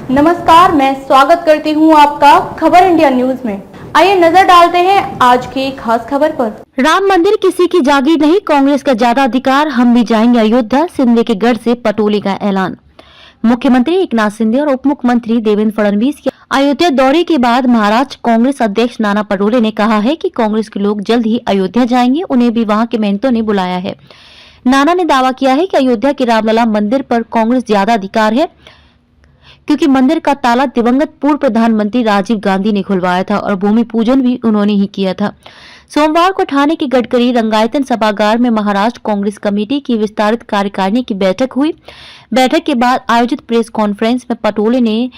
नमस्कार, मैं स्वागत करती हूं आपका खबर इंडिया न्यूज में। आइए नजर डालते हैं आज की खास खबर पर। राम मंदिर किसी की जागीर नहीं, कांग्रेस का ज्यादा अधिकार, हम भी जाएंगे अयोध्या, सिंधे के गढ़ से पटोले का ऐलान। मुख्यमंत्री एकनाथ शिंदे और उप मुख्यमंत्री देवेंद्र फडणवीस के अयोध्या दौरे के बाद महाराष्ट्र कांग्रेस अध्यक्ष नाना पटोले ने कहा है कि कांग्रेस के लोग जल्द ही अयोध्या जाएंगे, उन्हें भी वहां के महंतों ने बुलाया है। नाना ने दावा किया है कि अयोध्या के रामलला मंदिर पर कांग्रेस ज्यादा अधिकार है, क्योंकि मंदिर का ताला दिवंगत पूर्व प्रधानमंत्री राजीव गांधी ने खुलवाया था और भूमि पूजन भी उन्होंने ही किया था। सोमवार को ठाणे के गडकरी रंगायतन सभागार में महाराष्ट्र कांग्रेस कमेटी की विस्तारित कार्यकारिणी की बैठक हुई। बैठक के बाद आयोजित प्रेस कॉन्फ्रेंस में पटोले ने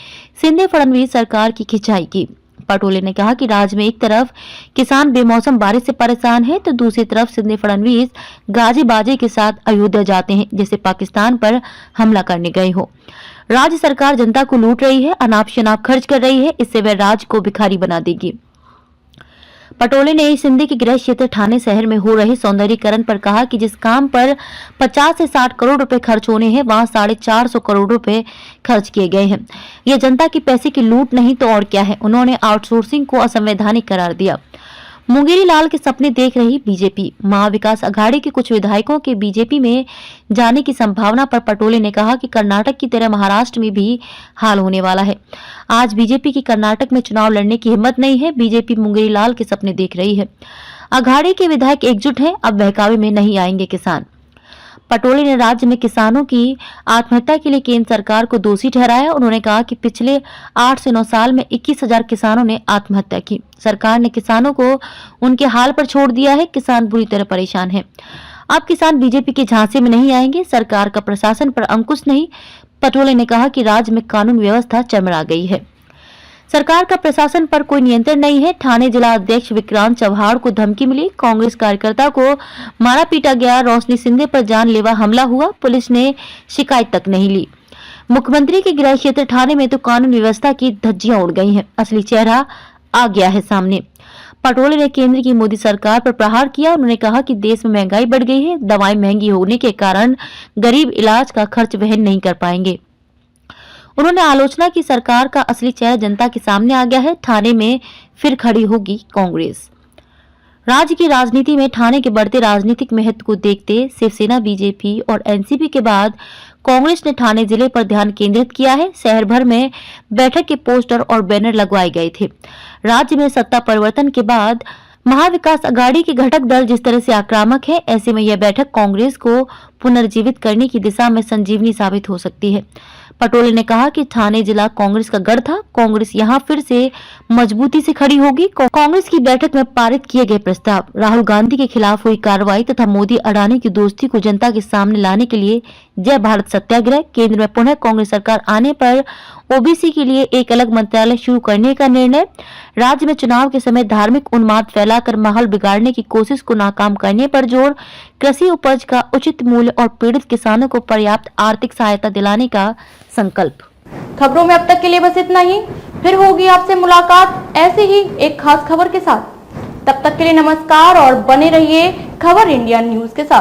शिंदे फडणवीस सरकार की खिंचाई की। पटोले ने कहा कि राज्य में एक तरफ किसान बेमौसम बारिश से परेशान है, तो दूसरी तरफ शिंदे फडणवीस गाजे बाजे के साथ अयोध्या जाते हैं, जैसे पाकिस्तान पर हमला करने गए हो। राज्य सरकार जनता को लूट रही है, अनाप शनाप खर्च कर रही है, इससे वह राज्य को भिखारी बना देगी। पटोले ने शिंदे के गृह क्षेत्र ठाणे शहर में हो रहे सौंदर्यीकरण पर कहा कि जिस काम पर 50 से 60 करोड़ रुपए खर्च होने हैं, वहां 450 करोड़ रुपए खर्च किए गए हैं। यह जनता की पैसे की लूट नहीं तो और क्या है। उन्होंने आउटसोर्सिंग को असंवैधानिक करार दिया। मुंगेरी लाल के सपने देख रही बीजेपी, महाविकास अघाड़ी के कुछ विधायकों के बीजेपी में जाने की संभावना पर पटोले ने कहा कि कर्नाटक की तरह महाराष्ट्र में भी हाल होने वाला है। आज बीजेपी की कर्नाटक में चुनाव लड़ने की हिम्मत नहीं है। बीजेपी मुंगेरी लाल के सपने देख रही है। अघाड़ी के विधायक एकजुट हैं, अब बहकावे में नहीं आएंगे किसान। पटोले ने राज्य में किसानों की आत्महत्या के लिए केंद्र सरकार को दोषी ठहराया। उन्होंने कहा कि पिछले 8 से 9 साल में 21,000 किसानों ने आत्महत्या की। सरकार ने किसानों को उनके हाल पर छोड़ दिया है। किसान बुरी तरह परेशान है। अब किसान बीजेपी के झांसे में नहीं आएंगे। सरकार का प्रशासन पर अंकुश नहीं। पटोले ने कहा कि राज्य में कानून व्यवस्था चरमरा गई है। सरकार का प्रशासन पर कोई नियंत्रण नहीं है। ठाणे जिला अध्यक्ष विक्रांत चव्हाण को धमकी मिली। कांग्रेस कार्यकर्ता को मारा पीटा गया। रोशनी शिंदे पर जानलेवा हमला हुआ। पुलिस ने शिकायत तक नहीं ली। मुख्यमंत्री के गृह क्षेत्र ठाणे में तो कानून व्यवस्था की धज्जियां उड़ गई हैं। असली चेहरा आ गया है सामने। पटोले ने केंद्र की मोदी सरकार पर प्रहार किया। उन्होंने कहा कि देश में महंगाई बढ़ गई है। दवाएं महंगी होने के कारण गरीब इलाज का खर्च वहन नहीं कर पाएंगे। उन्होंने आलोचना की सरकार का असली चेहरा जनता के सामने आ गया है। ठाणे में फिर खड़ी होगी कांग्रेस। राज्य की राजनीति में ठाणे के बढ़ते राजनीतिक महत्व को देखते शिवसेना, बीजेपी और एनसीपी के बाद कांग्रेस ने ठाणे जिले पर ध्यान केंद्रित किया है। शहर भर में बैठक के पोस्टर और बैनर लगवाए गए थे। राज्य में सत्ता परिवर्तन के बाद महाविकास अघाड़ी के घटक दल जिस तरह से आक्रामक है, ऐसे में यह बैठक कांग्रेस को पुनर्जीवित करने की दिशा में संजीवनी साबित हो सकती है। पटोले ने कहा कि ठाणे जिला कांग्रेस का गढ़ था। कांग्रेस यहां फिर से मजबूती से खड़ी होगी। कांग्रेस की बैठक में पारित किए गए प्रस्ताव, राहुल गांधी के खिलाफ हुई कार्रवाई तथा मोदी अडानी की दोस्ती को जनता के सामने लाने के लिए जय भारत सत्याग्रह, केंद्र में पुनः कांग्रेस सरकार आने पर ओबीसी के लिए एक अलग मंत्रालय शुरू करने का निर्णय, राज्य में चुनाव के समय धार्मिक उन्माद फैलाकर माहौल बिगाड़ने की कोशिश को नाकाम करने पर जोर, कृषि उपज का उचित मूल्य और पीड़ित किसानों को पर्याप्त आर्थिक सहायता दिलाने का संकल्प। खबरों में अब तक के लिए बस इतना ही। फिर होगी आपसे मुलाकात ऐसे ही एक खास खबर के साथ। तब तक के लिए नमस्कार और बने रहिए खबर इंडिया न्यूज के साथ।